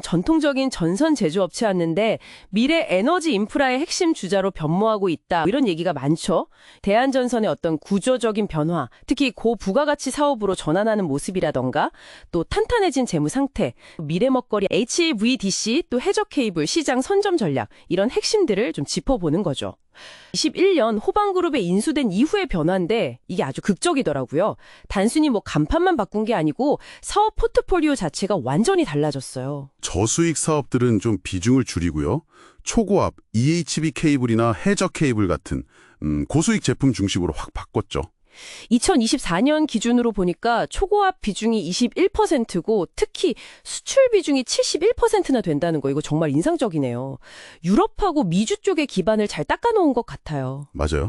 전통적인 전선 제조업체였는데 미래 에너지 인프라의 핵심 주자로 변모하고 있다. 이런 얘기가 많죠. 대한전선의 어떤 구조적인 변화, 특히 고부가가치 사업으로 전환하는 모습이라던가 또 탄탄해진 재무 상태, 미래 먹거리 HVDC 또 해적 케이블 시장 선점 전략 이런 핵심들을 좀 짚어보는 거죠. 21년 호방그룹에 인수된 이후의 변화인데 이게 아주 극적이더라고요. 단순히 간판만 바꾼 게 아니고 사업 포트폴리오 자체가 완전히 달라졌어요. 저수익 사업들은 좀 비중을 줄이고요. 초고압, EHV 케이블이나 해적 케이블 같은 고수익 제품 중심으로 확 바꿨죠. 2024년 기준으로 보니까 초고압 비중이 21%고 특히 수출 비중이 71%나 된다는 거 이거 정말 인상적이네요. 유럽하고 미주 쪽의 기반을 잘 닦아놓은 것 같아요. 맞아요.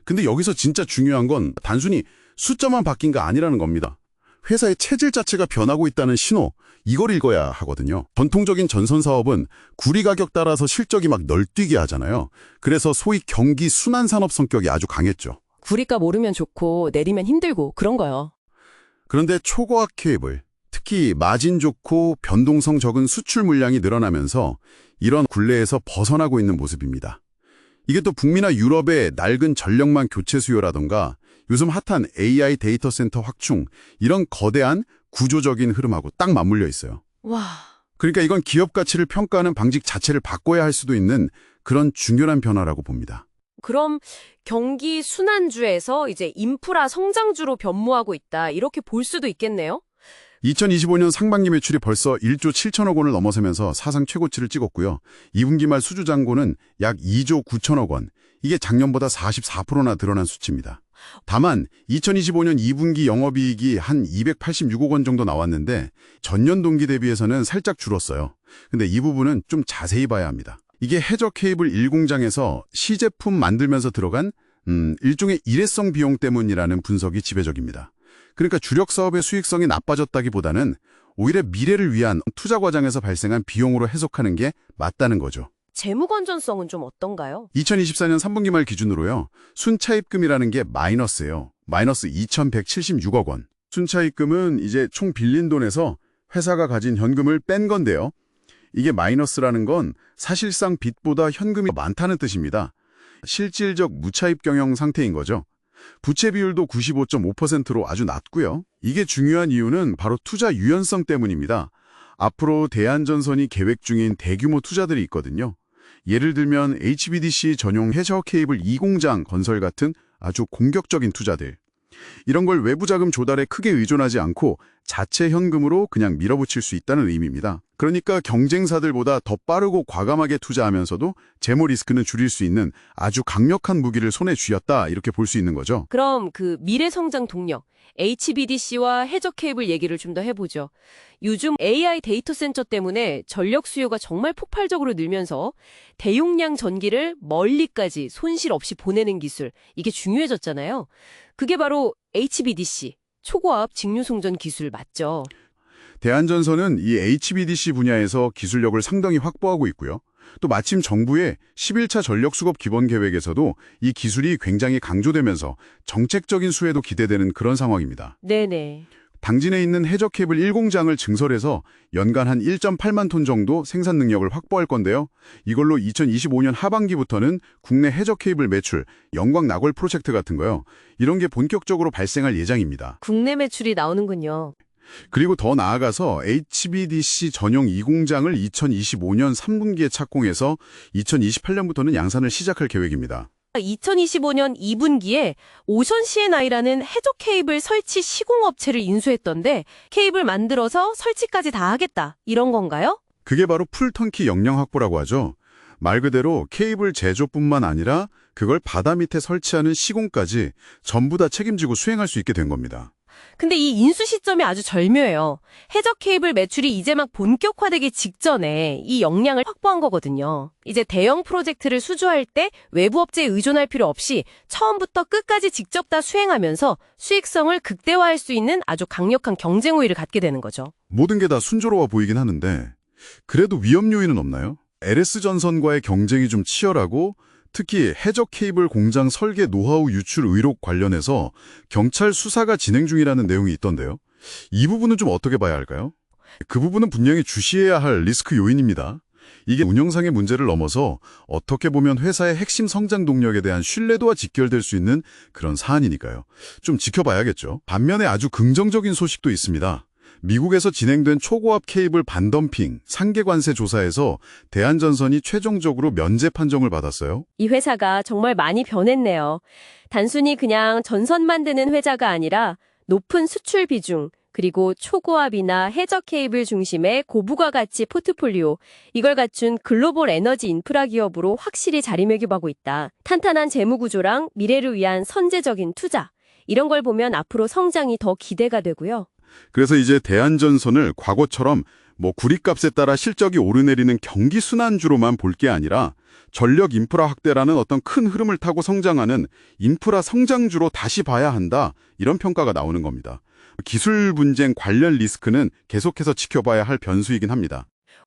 근데 여기서 진짜 중요한 건 단순히 숫자만 바뀐 게 아니라는 겁니다. 회사의 체질 자체가 변하고 있다는 신호, 이걸 읽어야 하거든요. 전통적인 전선 사업은 구리 가격 따라서 실적이 막 널뛰게 하잖아요. 그래서 소위 경기 순환 산업 성격이 아주 강했죠. 구리값 오르면 좋고 내리면 힘들고 그런 거요. 그런데 초고압 케이블, 특히 마진 좋고 변동성 적은 수출 물량이 늘어나면서 이런 굴레에서 벗어나고 있는 모습입니다. 이게 또 북미나 유럽의 낡은 전력망 교체 수요라던가 요즘 핫한 AI 데이터 센터 확충, 이런 거대한 구조적인 흐름하고 딱 맞물려 있어요. 와. 그러니까 이건 기업 가치를 평가하는 방식 자체를 바꿔야 할 수도 있는 그런 중요한 변화라고 봅니다. 그럼 경기 순환주에서 이제 인프라 성장주로 변모하고 있다. 이렇게 볼 수도 있겠네요. 2025년 상반기 매출이 벌써 1조 7천억 원을 넘어서면서 사상 최고치를 찍었고요. 2분기 말 수주잔고는 약 2조 9천억 원. 이게 작년보다 44%나 늘어난 수치입니다. 다만 2025년 2분기 영업이익이 한 286억 원 정도 나왔는데 전년 동기 대비해서는 살짝 줄었어요. 근데 이 부분은 좀 자세히 봐야 합니다. 이게 해적 케이블 1공장에서 시제품 만들면서 들어간 일종의 일회성 비용 때문이라는 분석이 지배적입니다. 그러니까 주력 사업의 수익성이 나빠졌다기보다는 오히려 미래를 위한 투자 과정에서 발생한 비용으로 해석하는 게 맞다는 거죠. 재무 건전성은 좀 어떤가요? 2024년 3분기 말 기준으로요. 순차입금이라는 게 마이너스예요. 마이너스 2,176억 원. 순차입금은 이제 총 빌린 돈에서 회사가 가진 현금을 뺀 건데요. 이게 마이너스라는 건 사실상 빚보다 현금이 많다는 뜻입니다. 실질적 무차입 경영 상태인 거죠. 부채 비율도 95.5%로 아주 낮고요. 이게 중요한 이유는 바로 투자 유연성 때문입니다. 앞으로 대한전선이 계획 중인 대규모 투자들이 있거든요. 예를 들면 HVDC 전용 해저 케이블 2공장 건설 같은 아주 공격적인 투자들. 이런 걸 외부 자금 조달에 크게 의존하지 않고 자체 현금으로 그냥 밀어붙일 수 있다는 의미입니다. 그러니까 경쟁사들보다 더 빠르고 과감하게 투자하면서도 재무 리스크는 줄일 수 있는 아주 강력한 무기를 손에 쥐었다 이렇게 볼 수 있는 거죠. 그럼 그 미래 성장 동력, HVDC와 해적 케이블 얘기를 좀 더 해보죠. 요즘 AI 데이터 센터 때문에 전력 수요가 정말 폭발적으로 늘면서 대용량 전기를 멀리까지 손실 없이 보내는 기술, 이게 중요해졌잖아요. 그게 바로 HVDC, 초고압 직류송전 기술 맞죠? 대한전선은 이 HVDC 분야에서 기술력을 상당히 확보하고 있고요. 또 마침 정부의 11차 전력수급 기본계획에서도 이 기술이 굉장히 강조되면서 정책적인 수혜도 기대되는 그런 상황입니다. 네네. 당진에 있는 해적 케이블 1공장을 증설해서 연간 한 1.8만 톤 정도 생산 능력을 확보할 건데요. 이걸로 2025년 하반기부터는 국내 해적 케이블 매출, 영광 나골 프로젝트 같은 거요. 이런 게 본격적으로 발생할 예정입니다. 국내 매출이 나오는군요. 그리고 더 나아가서 HVDC 전용 2공장을 2025년 3분기에 착공해서 2028년부터는 양산을 시작할 계획입니다. 2025년 2분기에 오션 C&I라는 해적 케이블 설치 시공업체를 인수했던데 케이블 만들어서 설치까지 다 하겠다. 이런 건가요? 그게 바로 풀턴키 역량 확보라고 하죠. 말 그대로 케이블 제조뿐만 아니라 그걸 바다 밑에 설치하는 시공까지 전부 다 책임지고 수행할 수 있게 된 겁니다. 근데 이 인수 시점이 아주 절묘해요. 해적 케이블 매출이 이제 막 본격화되기 직전에 이 역량을 확보한 거거든요. 이제 대형 프로젝트를 수주할 때 외부 업체에 의존할 필요 없이 처음부터 끝까지 직접 다 수행하면서 수익성을 극대화할 수 있는 아주 강력한 경쟁 우위를 갖게 되는 거죠. 모든 게 다 순조로워 보이긴 하는데 그래도 위험 요인은 없나요? LS전선과의 경쟁이 좀 치열하고 특히 해적 케이블 공장 설계 노하우 유출 의혹 관련해서 경찰 수사가 진행 중이라는 내용이 있던데요. 이 부분은 좀 어떻게 봐야 할까요? 그 부분은 분명히 주시해야 할 리스크 요인입니다. 이게 운영상의 문제를 넘어서 어떻게 보면 회사의 핵심 성장 동력에 대한 신뢰도와 직결될 수 있는 그런 사안이니까요. 좀 지켜봐야겠죠. 반면에 아주 긍정적인 소식도 있습니다. 미국에서 진행된 초고압 케이블 반덤핑, 상계 관세 조사에서 대한전선이 최종적으로 면제 판정을 받았어요. 이 회사가 정말 많이 변했네요. 단순히 그냥 전선 만드는 회사가 아니라 높은 수출 비중, 그리고 초고압이나 해저 케이블 중심의 고부가가치 포트폴리오, 이걸 갖춘 글로벌 에너지 인프라 기업으로 확실히 자리매김하고 있다. 탄탄한 재무 구조랑 미래를 위한 선제적인 투자, 이런 걸 보면 앞으로 성장이 더 기대가 되고요. 그래서 이제 대한전선을 과거처럼 구리값에 따라 실적이 오르내리는 경기 순환주로만 볼 게 아니라 전력 인프라 확대라는 어떤 큰 흐름을 타고 성장하는 인프라 성장주로 다시 봐야 한다. 이런 평가가 나오는 겁니다. 기술 분쟁 관련 리스크는 계속해서 지켜봐야 할 변수이긴 합니다.